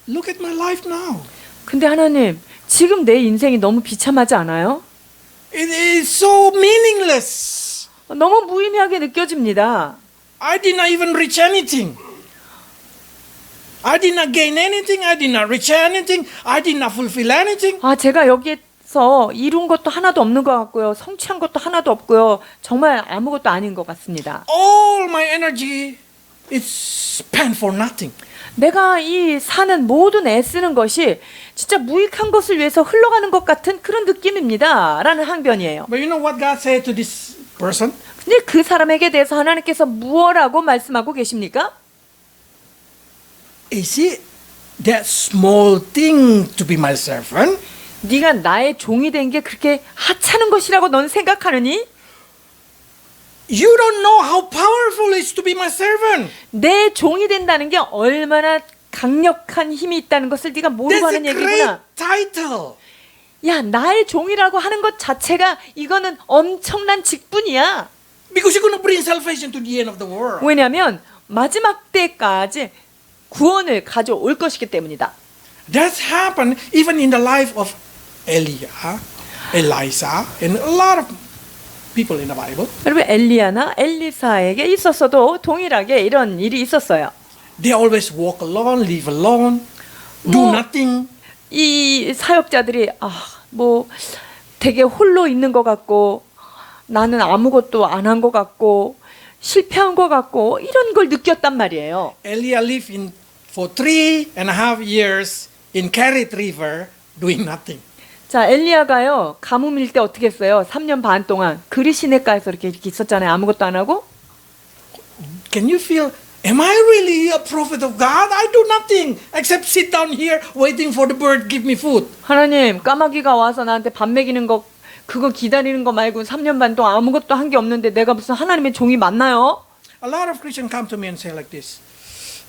look at my life now. 근데 하나님, 지금 내 인생이 너무 비참하지 않아요? It is so meaningless. 너무 무의미하게 느껴집니다. I did not even reach anything. I did not gain anything. I did not reach anything. I did not fulfill anything. 아, 제가 여기에서 이룬 것도 하나도 없는 것 같고요. 성취한 것도 하나도 없고요. 정말 아무것도 아닌 것 같습니다. All my energy is spent for nothing. 내가 이 사는 모든 애쓰는 것이 진짜 무익한 것을 위해서 흘러가는 것 같은 그런 느낌입니다. 라는 항변이에요. But you know what God said to this person? 근데 그 사람에게 대해서 하나님께서 무엇라고 말씀하고 계십니까? Is it that small thing to be my servant? 네가 나의 종이 된 게 그렇게 하찮은 것이라고 넌 생각하느니? You don't know how powerful it is to be my servant. 내 종이 된다는 게 얼마나 강력한 힘이 있다는 것을 네가 모르고 That's a 하는 great 얘기구나. title. 야, 나의 종이라고 하는 것 자체가 이거는 엄청난 직분이야. Because you're going to bring salvation to the end of the world. 왜냐하면 마지막 때까지 구원을 가져올 것이기 때문이다. That's happened even in the life of Elijah, and a lot of people in the Bible. 여러분, 엘리야나 엘리사에게 있었어도 동일하게 이런 일이 있었어요. They always walk alone, live alone, do 뭐, nothing. 이 사역자들이 뭐 되게 홀로 있는 것 같고 나는 아무것도 안 한 것 같고 실패한 것 같고 이런 걸 느꼈단 말이에요. Eliah lived for 3.5 years in Kerit River doing nothing. 자, 엘리야가요 가뭄일 때 어떻게 했어요? 3년 반 동안 그리 시내가에서 이렇게 있었잖아요. 아무것도 안 하고. Can you feel, am I really a prophet of God? I do nothing except sit down here waiting for the bird give me food. 하나님, 까마귀가 와서 나한테 밥 먹이는 거 그거 기다리는 거 말고 3년 반 동안 아무것도 한 게 없는데 내가 무슨 하나님의 종이 맞나요? A lot of Christians come to me and say like this,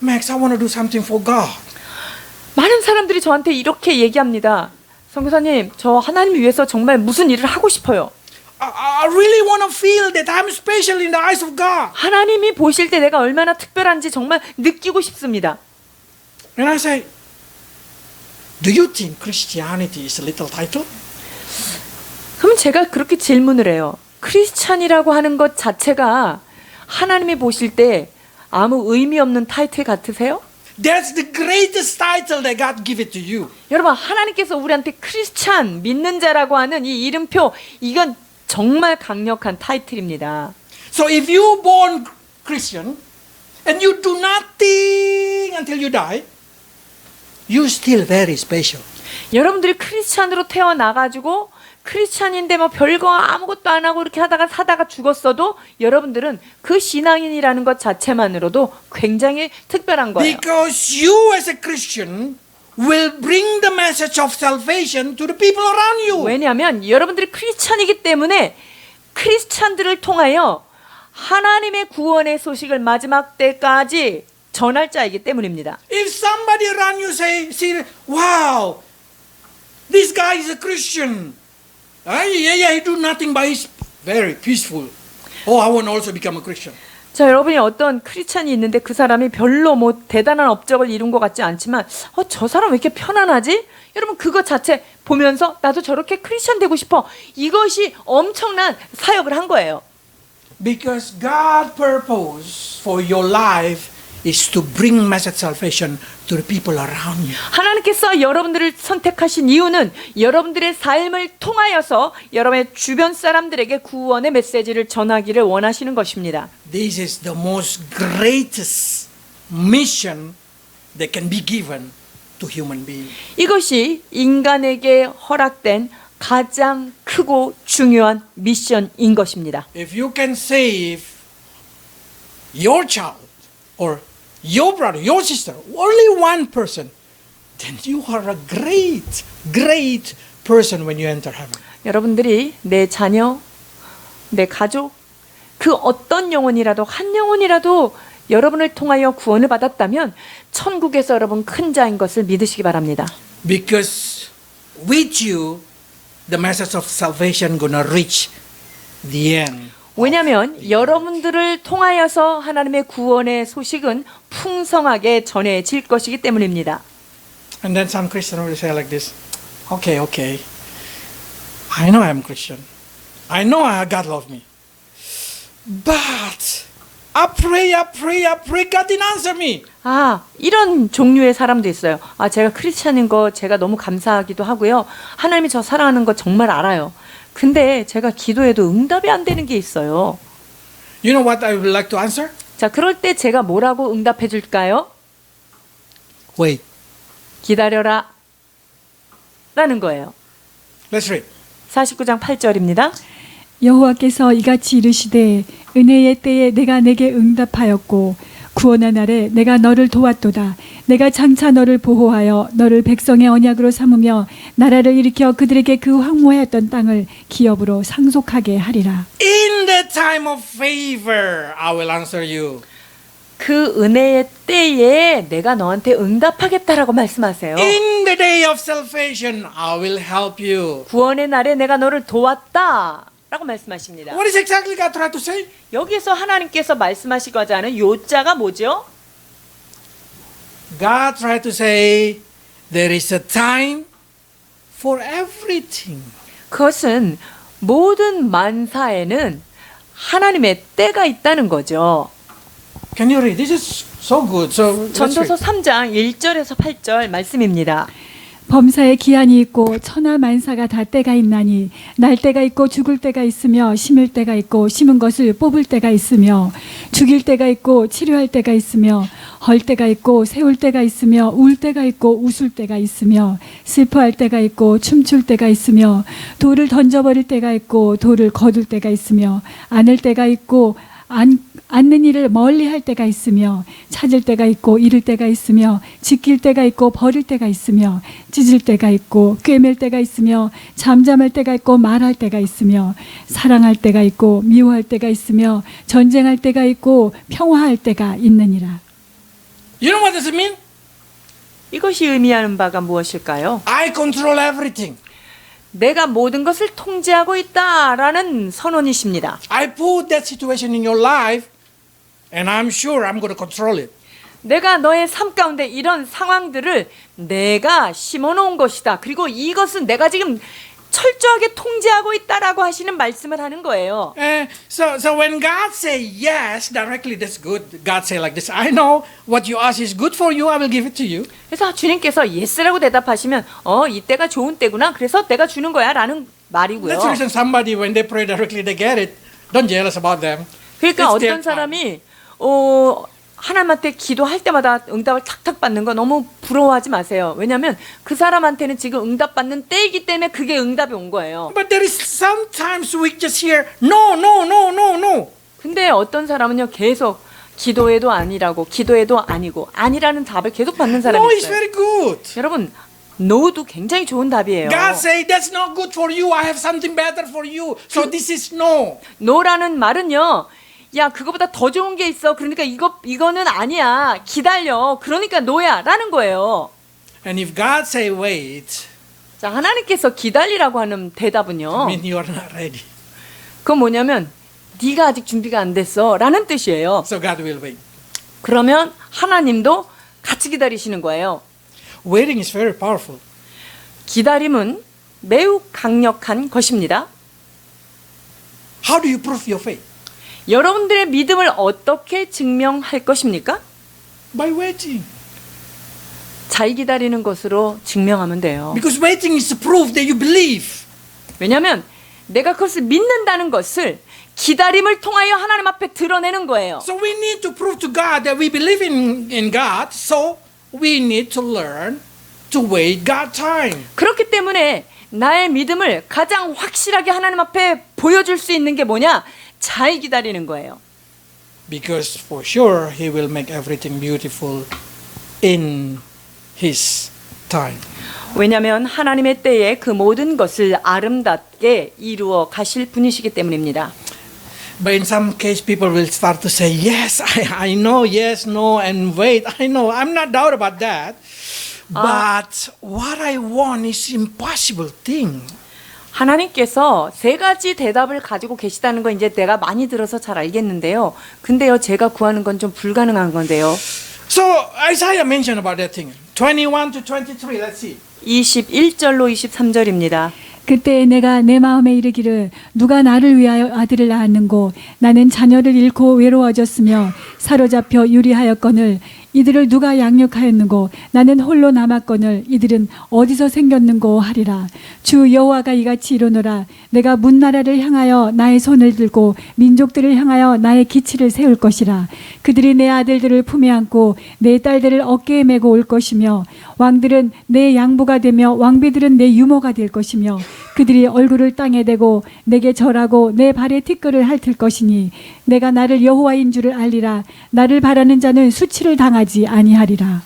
Max, I want to do something for God. 많은 사람들이 저한테 이렇게 얘기합니다. 선교사님, 저 하나님 위해서 정말 무슨 일을 하고 싶어요. I really want to feel that I'm special in the eyes of God. 하나님이 보실 때 내가 얼마나 특별한지 정말 느끼고 싶습니다. And I say, do you think Christianity is a little title? 그럼 제가 그렇게 질문을 해요. 크리스찬이라고 하는 것 자체가 하나님이 보실 때 아무 의미 없는 타이틀 같으세요? That's the greatest title that God give it to you. 여러분, 하나님께서 우리한테 크리스찬, 믿는 자라고 하는 이 이름표, 이건 정말 강력한 타이틀입니다. So if you born Christian and you do nothing until you die, you still very special. 여러분들이 크리스찬으로 태어나가지고 크리스찬인데 뭐 별거 아무것도 안 하고 이렇게 하다가 사다가 죽었어도 여러분들은 그 신앙인이라는 것 자체만으로도 굉장히 특별한 거예요. Because you as a Christian will bring the message of salvation to the people around you. 왜냐하면 여러분들이 크리스찬이기 때문에 크리스찬들을 통하여 하나님의 구원의 소식을 마지막 때까지 전할 자이기 때문입니다. If somebody around you see, wow, this guy is a Christian. Yeah, he do nothing, but he's very peaceful. Oh, I want to also become a Christian. 자, 여러분이 어떤 크리스찬이 있는데 그 사람이 별로 뭐 대단한 업적을 이룬 것 같지 않지만 저 사람 왜 이렇게 편안하지? 여러분 그것 자체 보면서 나도 저렇게 크리스찬 되고 싶어. 이것이 엄청난 사역을 한 거예요. Because God's purpose for your life is to bring message salvation to the people around you. 하나님께서 여러분들을 선택하신 이유는 여러분들의 삶을 통하여서 여러분의 주변 사람들에게 구원의 메시지를 전하기를 원하시는 것입니다. This is the most greatest mission that can be given to human beings. 이것이 인간에게 허락된 가장 크고 중요한 미션인 것입니다. If you can save your child or your brother, your sister, only one person, then you are a great, great person when you enter heaven. 여러분들이 내 자녀, 내 가족, 그 어떤 영혼이라도 한 영혼이라도 여러분을 통하여 구원을 받았다면 천국에서 여러분 큰 자인 것을 믿으시기 바랍니다. Because with you, the message of salvation gonna reach the end. 왜냐하면 여러분들을 통하여서 하나님의 구원의 소식은 풍성하게 전해질 것이기 때문입니다. And then some Christian will say like this, okay, I know I'm Christian. I know God loves me. But I pray, God didn't answer me. 이런 종류의 사람도 있어요. 제가 크리스찬인 거 제가 너무 감사하기도 하고요. 하나님이 저 사랑하는 거 정말 알아요. 근데 제가 기도해도 응답이 안 되는 게 있어요. You know what I would like to answer? 자, 그럴 때 제가 뭐라고 응답해 줄까요? Wait. 기다려라 라는 거예요. Let's read. 49장 8절입니다. 여호와께서 이같이 이르시되 은혜의 때에 내가 내게 응답하였고 구원의 날에 내가 너를 도왔도다. 내가 장차 너를 보호하여 너를 백성의 언약으로 삼으며 나라를 일으켜 그들에게 그 황무하였던 땅을 기업으로 상속하게 하리라. In the time of favor, I will answer you. 그 은혜의 때에 내가 너한테 응답하겠다라고 말씀하세요. In the day of salvation, I will help you. 구원의 날에 내가 너를 도왔다 라고 말씀하십니다. What is exactly God trying to say? 여기서 하나님께서 말씀하시고자 하는 요자가 뭐죠? God tried to say there is a time for everything. 그것은 모든 만사에는 하나님의 때가 있다는 거죠. Can you read? This is so good. So let's 전도서 read. 3장 1절에서 8절 말씀입니다. 범사에 기한이 있고 천하 만사가 다 때가 있나니 날 때가 있고 죽을 때가 있으며 심을 때가 있고 심은 것을 뽑을 때가 있으며 죽일 때가 있고 치료할 때가 있으며 헐 때가 있고 세울 때가 있으며 울 때가 있고 웃을 때가 있으며 슬퍼할 때가 있고 춤출 때가 있으며 돌을 던져버릴 때가 있고 돌을 거둘 때가 있으며 안을 때가 있고 앉는 일을 멀리 할 때가 있으며 찾을 때가 있고 잃을 때가 있으며 지킬 때가 있고 버릴 때가 있으며 찢을 때가 있고 꿰맬 때가 있으며 잠잠할 때가 있고 말할 때가 있으며 사랑할 때가 있고 미워할 때가 있으며 전쟁할 때가 있고 평화할 때가 있느니라. You know what does it mean? 이것이 의미하는 바가 무엇일까요? I control everything. 내가 모든 것을 통제하고 있다라는 선언이십니다. I put that situation in your life, and I'm sure I'm going to control it. 내가 너의 삶 가운데 이런 상황들을 내가 심어놓은 것이다. 그리고 이것은 내가 지금 철저하게 통제하고 있다라고 하시는 말씀을 하는 거예요. So when God say yes directly, that's good. God say like this: I know what you ask is good for you. I will give it to you. 그래서 주님께서 예스라고 대답하시면 이때가 좋은 때구나. 그래서 내가 주는 거야라는 말이고요. That's the reason somebody when they pray directly they get it. Don't jealous about them. 그러니까 It's their 어떤 사람이 하나님한테 기도할 때마다 응답을 탁탁 받는 거 너무 부러워하지 마세요. 왜냐하면 그 사람한테는 지금 응답 받는 때이기 때문에 그게 응답이 온 거예요. But there is sometimes we just hear no, no, no, no, no. 근데 어떤 사람은요 계속 기도해도 아니라고 기도해도 아니고 아니라는 답을 계속 받는 사람이 No is 있어요. very good. 여러분 no도 굉장히 좋은 답이에요. God say that's not good for you. I have something better for you. So this is no. no라는 말은요. 야 그거보다 더 좋은 게 있어. 그러니까 이거는 아니야. 기다려. 그러니까 no야라는 거예요. And if God say wait, 자 하나님께서 기다리라고 하는 대답은요. I mean you are not ready. 그건 뭐냐면 네가 아직 준비가 안 됐어라는 뜻이에요. So God will wait. 그러면 하나님도 같이 기다리시는 거예요. Waiting is very powerful. 기다림은 매우 강력한 것입니다. How do you prove your faith? 여러분들의 믿음을 어떻게 증명할 것입니까? By waiting. 잘 기다리는 것으로 증명하면 돼요. Because waiting is the proof that you believe. 왜냐하면 내가 그것을 믿는다는 것을 기다림을 통하여 하나님 앞에 드러내는 거예요. So we need to prove to God that we believe in God. So we need to learn to wait God time. 그렇기 때문에 나의 믿음을 가장 확실하게 하나님 앞에 보여줄 수 있는 게 뭐냐? 잘 기다리는 거예요. Because for sure He will make everything beautiful in His time. 왜냐하면 하나님의 때에 그 모든 것을 아름답게 이루어 가실 분이시기 때문입니다. But in some case, people will start to say, yes, I know, yes, no, and wait. I know, I'm not doubt about that. But what I want is impossible thing. 하나님께서 세 가지 대답을 가지고 계시다는 건 이제 내가 많이 들어서 잘 알겠는데요. 근데요, 제가 구하는 건 좀 불가능한 건데요. So Isaiah mentioned about that thing. 21 to 23, let's see. 21절로 23절입니다. 그때 내가 내 마음에 이르기를 누가 나를 위하여 아들을 낳았는고 나는 자녀를 잃고 외로워졌으며 사로잡혀 유리하였거늘 이들을 누가 양육하였는고 나는 홀로 남았거늘 이들은 어디서 생겼는고 하리라. 주 여호와가 이같이 이르노라. 내가 문나라를 향하여 나의 손을 들고 민족들을 향하여 나의 기치를 세울 것이라. 그들이 내 아들들을 품에 안고 내 딸들을 어깨에 메고 올 것이며 왕들은 내 양부가 되며 왕비들은 내 유모가 될 것이며 그들이 얼굴을 땅에 대고 내게 절하고 내 발에 티끌을 핥을 것이니 내가 나를 여호와인 줄을 알리라. 나를 바라는 자는 수치를 당하지 아니하리라.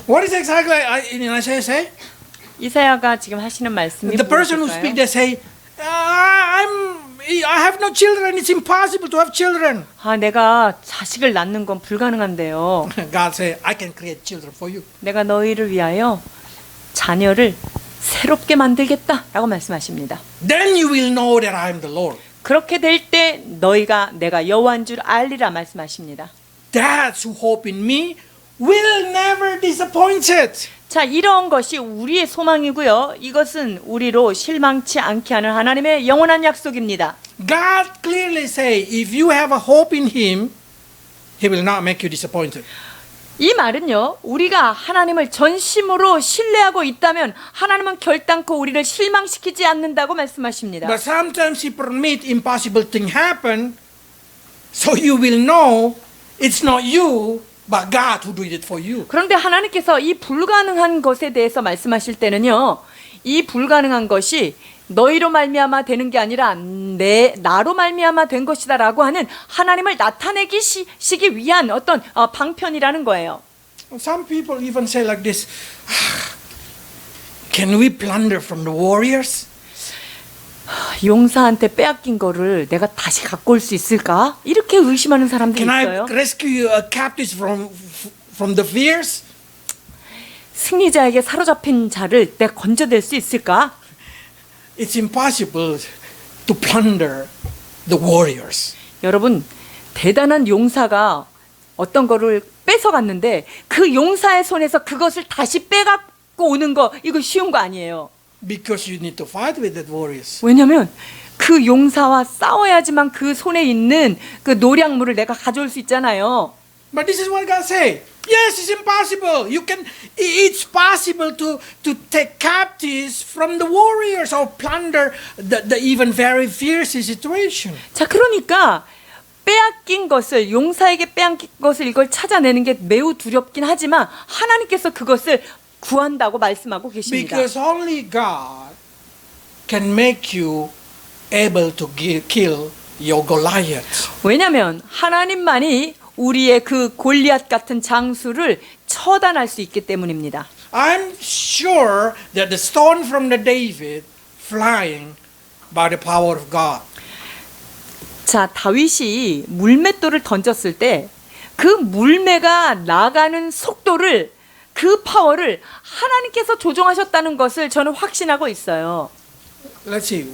What is exactly in Isaiah say? 이사야가 지금 하시는 말씀이 The person who speak 무엇일까요? they say, I have no children. It's impossible to have children. 내가 자식을 낳는 건 불가능한데요. God say, I can create children for you. 내가 너희를 위하여 자녀를 새롭게 만들겠다라고 말씀하십니다. Then you will know that I am the Lord. 그렇게 될 때 너희가 내가 여호와인 줄 알리라 말씀하십니다. That's who hope in me will never disappointed. 자, 이런 것이 우리의 소망이고요. 이것은 우리로 실망치 않게 하는 하나님의 영원한 약속입니다. God clearly say, if you have a hope in Him, He will not make you disappointed. 이 말은요, 우리가 하나님을 전심으로 신뢰하고 있다면 하나님은 결단코 우리를 실망시키지 않는다고 말씀하십니다. But sometimes He permit impossible thing happen, so you will know it's not you, but God who did it for you. 그런데 하나님께서 이 불가능한 것에 대해서 말씀하실 때는요, 이 불가능한 것이 너희로 말미암아 되는 게 아니라 나로 말미암아 된 것이다라고 하는 하나님을 나타내기 시기 위한 어떤 방편이라는 거예요. Some people even say like this, can we plunder from the warriors? 용사한테 빼앗긴 거를 내가 다시 갖고 올 수 있을까? 이렇게 의심하는 사람들이 Can I 있어요. rescue captives from the fears? 승리자에게 사로잡힌 자를 내가 건져낼 수 있을까? It's impossible to plunder the warriors. 여러분, 대단한 용사가 어떤 거를 뺏어갔는데 그 용사의 손에서 그것을 다시 빼갖고 오는 거, 이거 쉬운 거 아니에요. Because you need to fight with the warriors. 왜냐면 그 용사와 싸워야지만 그 손에 있는 그 노량물을 내가 가져올 수 있잖아요. But this is what God say. Yes, it's impossible. It's possible to take captives from the warriors or plunder the even very fierce situation. 자, 그러니까 빼앗긴 것을, 용사에게 빼앗긴 것을 이걸 찾아내는 게 매우 두렵긴 하지만 하나님께서 그것을 구한다고 말씀하고 계십니다. Because only God can make you able to kill your Goliath. 왜냐하면 하나님만이 우리의 그 골리앗 같은 장수를 처단할 수 있기 때문입니다. I'm sure that the stone from the David flying by the power of God. 자, 다윗이 물맷돌을 던졌을 때 그 물매가 나가는 속도를, 그 파워를 하나님께서 조종하셨다는 것을 저는 확신하고 있어요. Let's see.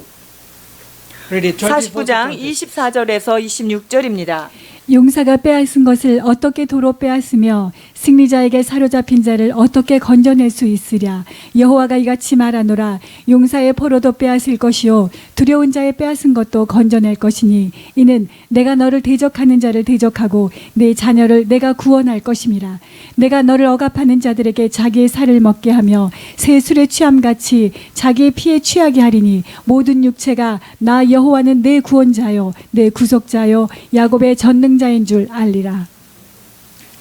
Read it. 24 to 49장 20. 24절에서 26절입니다. 용사가 빼앗은 것을 어떻게 도로 빼앗으며 승리자에게 사로잡힌 자를 어떻게 건져낼 수 있으랴. 여호와가 이같이 말하노라. 용사의 포로도 빼앗을 것이요 두려운 자의 빼앗은 것도 건져낼 것이니 이는 내가 너를 대적하는 자를 대적하고 내 자녀를 내가 구원할 것임이라. 내가 너를 억압하는 자들에게 자기의 살을 먹게 하며 새 술에 취함같이 자기의 피에 취하게 하리니 모든 육체가 나 여호와는 내 구원자요 내 구속자요 야곱의 전능자인 줄 알리라.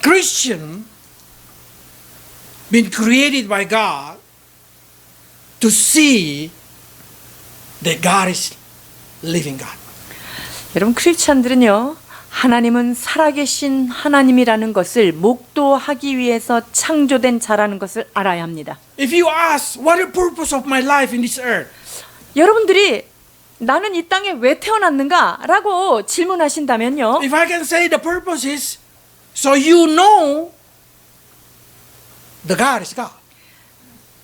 Christian been created by God to see that God is living God. 여러분, 크리스찬들은요, 하나님은 살아계신 하나님이라는 것을 목도하기 위해서 창조된 자라는 것을 알아야 합니다. If you ask what is the purpose of my life in this earth, 여러분들이 나는 이 땅에 왜 태어났는가? 라고 질문하신다면요, if I can say the purpose is so you know the God is God.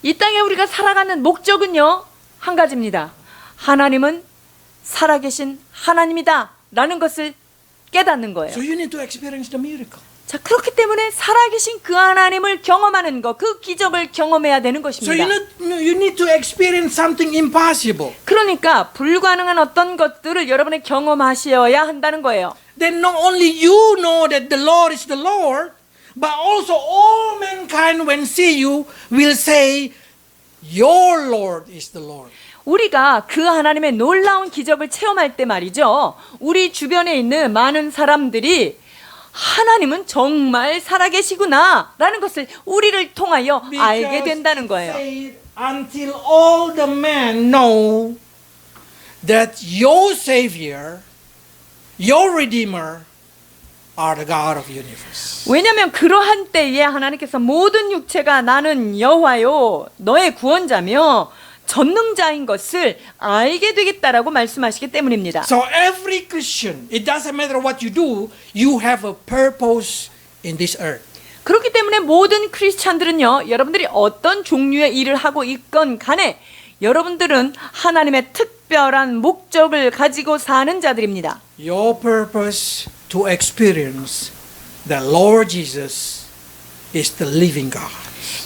이 땅에 우리가 살아가는 목적은요, 한 가지입니다. 하나님은 살아계신 하나님이다 라는 것을 깨닫는 거예요. So you need to experience the miracle. 자, 그렇기 때문에 살아계신 그 하나님을 경험하는 것, 그 기적을 경험해야 되는 So 것입니다. you need to experience something impossible. 그러니까 불가능한 어떤 것들을 여러분이 경험하셔야 한다는 거예요. Then not only you know that the Lord is the Lord, but also all mankind when see you will say, your Lord is the Lord. 우리가 그 하나님의 놀라운 기적을 체험할 때 말이죠, 우리 주변에 있는 많은 사람들이 하나님은 정말 살아계시구나 라는 것을 우리를 통하여 알게 된다는 거예요. Say, until all the men know that your Savior, your Redeemer are the God of the universe. 왜냐하면 그러한 때에 하나님께서 모든 육체가 나는 여호와요 너의 구원자며 전능자인 것을 알게 되겠다라고 말씀하시기 때문입니다. So every Christian, it doesn't matter what you do, you have a purpose in this earth. 그렇기 때문에 모든 크리스찬들은요, 여러분들이 어떤 종류의 일을 하고 있건 간에 여러분들은 하나님의 특별한 목적을 가지고 사는 자들입니다. Your purpose to experience that Lord Jesus is the living God.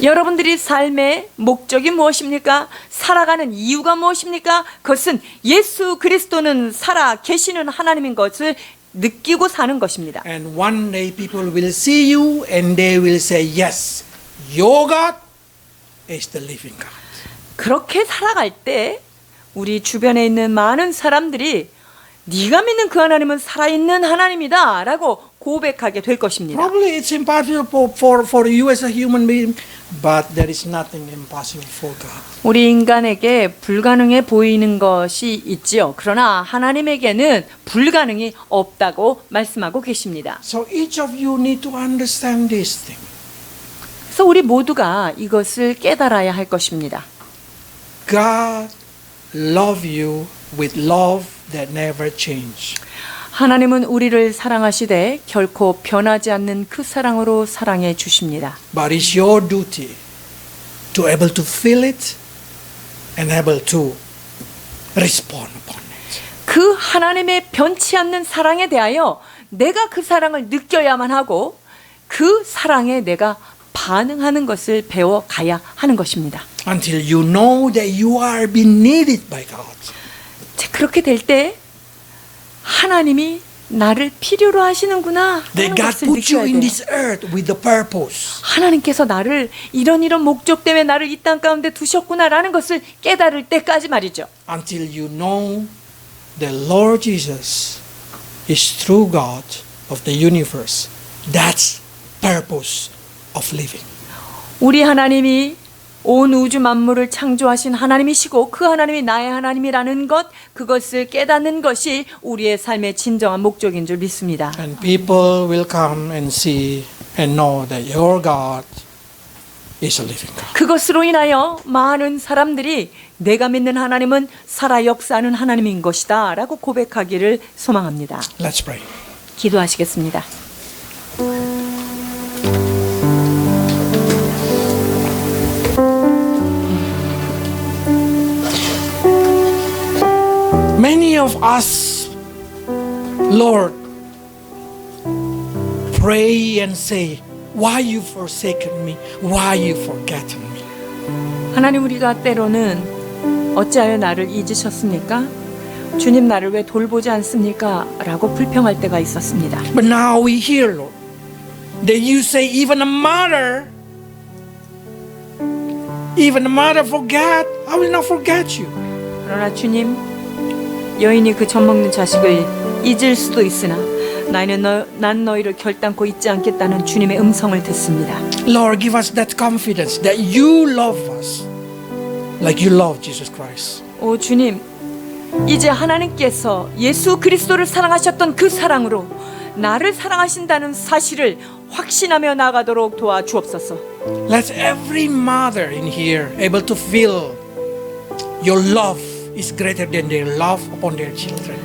여러분들이 삶의 목적이 무엇입니까? 살아가는 이유가 무엇입니까? 그것은 예수 그리스도는 살아 계시는 하나님인 것을 느끼고 사는 것입니다. And one day people will see you and they will say, yes, your God is the living God. 그렇게 살아갈 때 우리 주변에 있는 많은 사람들이 네가 믿는 그 하나님은 살아있는 하나님이다 라고 고백하게 될 것입니다. Probably it's impossible for you as a human being, but there is nothing impossible for God. 우리 인간에게 불가능해 보이는 것이 있지요. 그러나 하나님에게는 불가능이 없다고 말씀하고 계십니다. So each of you need to understand this thing. 그래서 우리 모두가 이것을 깨달아야 할 것입니다. God loves you with love that never changes. 하나님은 우리를 사랑하시되 결코 변하지 않는 그 사랑으로 사랑해 주십니다. But it's your duty to able to feel it and able to respond upon it. 그 하나님의 변치 않는 사랑에 대하여 내가 그 사랑을 느껴야만 하고 그 사랑에 내가 반응하는 것을 배워가야 하는 것입니다. Until you know that you are being needed by God. 자, 그렇게 될 때 하나님이 나를 필요로 하시는구나 That 하는 God 것을 put you 느껴야 in 돼요. this earth with the purpose. 하나님께서 나를 이런 목적 때문에 나를 이 땅 가운데 두셨구나라는 것을 깨달을 때까지 말이죠. Until you know the Lord Jesus is true God of the universe. That's purpose of living. 우리 하나님이 온 우주 만물을 창조하신 하나님이시고 그 하나님이 나의 하나님이라는 것, 그것을 깨닫는 것이 우리의 삶의 진정한 목적인 줄 믿습니다. And people will come and see and know that your God is a living God. 그것으로 인하여 많은 사람들이 내가 믿는 하나님은 살아 역사하는 하나님인 것이다 라고 고백하기를 소망합니다. Let's pray. 기도하시겠습니다. Many of us, Lord, pray and say, why you forsaken me? Why you forgotten me? 하나님, 우리가 때로는 어찌하여 나를 잊으셨습니까? 주님, 나를 왜 돌보지 않습니까? 라고 불평할 때가 있었습니다. But now we hear, Lord, that you say even a mother forget, I will not forget you. 그러나 주님, 여인이 그 젖 먹는 자식을 잊을 수도 있으나 난 너희를 결단코 잊지 않겠다는 주님의 음성을 듣습니다. Lord, give us that confidence that you love us like you love Jesus Christ. 오 주님, 이제 하나님께서 예수 그리스도를 사랑하셨던 그 사랑으로 나를 사랑하신다는 사실을 확신하며 나가도록 도와주옵소서. Let every mother in here able to feel your love is greater than their love upon their children.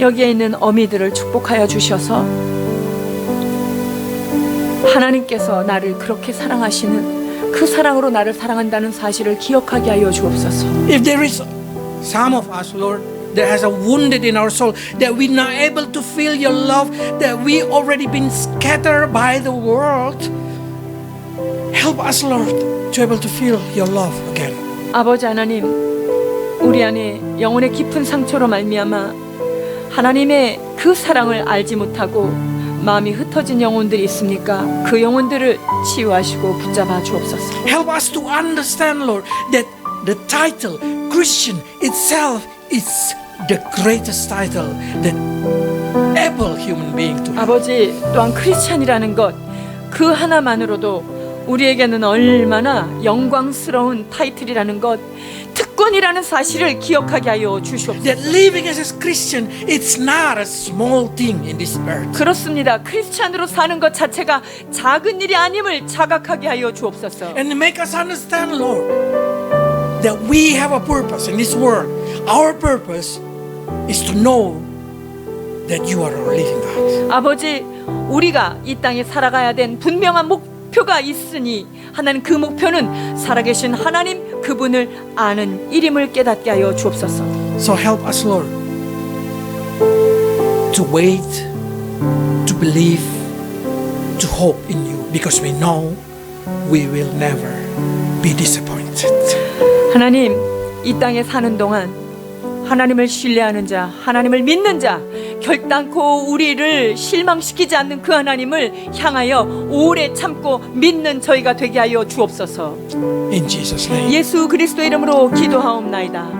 여기에 있는 어미들을 축복하여 주셔서 하나님께서 나를 그렇게 사랑하시는 그 사랑으로 나를 사랑한다는 사실을 기억하게 하여 주옵소서. If there is some of us, Lord, that has a wounded in our soul, that we're not able to feel your love, that we already been scattered by the world, help us, Lord, to able to feel your love again. 아버지 하나님, 우리 안에 영혼의 깊은 상처로 말미암아 하나님의 그 사랑을 알지 못하고 마음이 흩어진 영혼들이 있습니까? 그 영혼들을 치유하시고 붙잡아 주옵소서. Help us to understand, Lord, that the title Christian itself is the greatest title that able human being to have. 아버지, 또한 크리스찬이라는 것, 그 하나만으로도 우리에게는 얼마나 영광스러운 타이틀이라는 것, 특권이라는 사실을 기억하게 하여 주시옵소서. That living as a Christian, it's not a small thing in this earth. 그렇습니다. 크리스찬으로 사는 것 자체가 작은 일이 아님을 자각하게 하여 주옵소서. And make us understand, Lord, that we have a purpose in this world. Our purpose is to know that you are our living God. 아버지, 우리가 이 땅에 살아가야 된 분명한 목표가 있으니 하나님, 그 목표는 살아계신 하나님 그분을 아는 일임을 깨닫게 하여 주옵소서. So help us, Lord, to wait, to believe, to hope in you, because we know we will never be disappointed. 하나님, 이 땅에 사는 동안 하나님을 신뢰하는 자, 하나님을 믿는 자, 결단코 우리를 실망시키지 않는 그 하나님을 향하여 오래 참고 믿는 저희가 되게 하여 주옵소서. In Jesus' name. 예수 그리스도 이름으로 기도하옵나이다.